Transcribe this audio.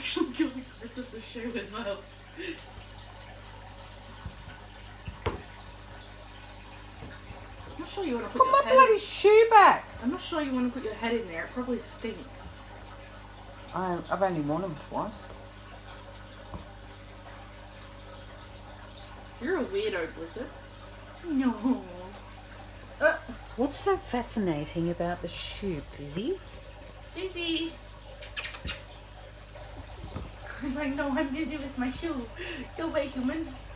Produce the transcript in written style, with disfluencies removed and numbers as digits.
actually going to with the shoe as well. I'm not sure you want to put Put your my head bloody shoe back. I'm not sure you want to put your head in there. It probably stinks. I've only worn them twice. You're a weirdo, Blizzard. No. What's so fascinating about the shoe, Blizzy? Busy. Because I know I'm busy with my shoe. Go away, humans.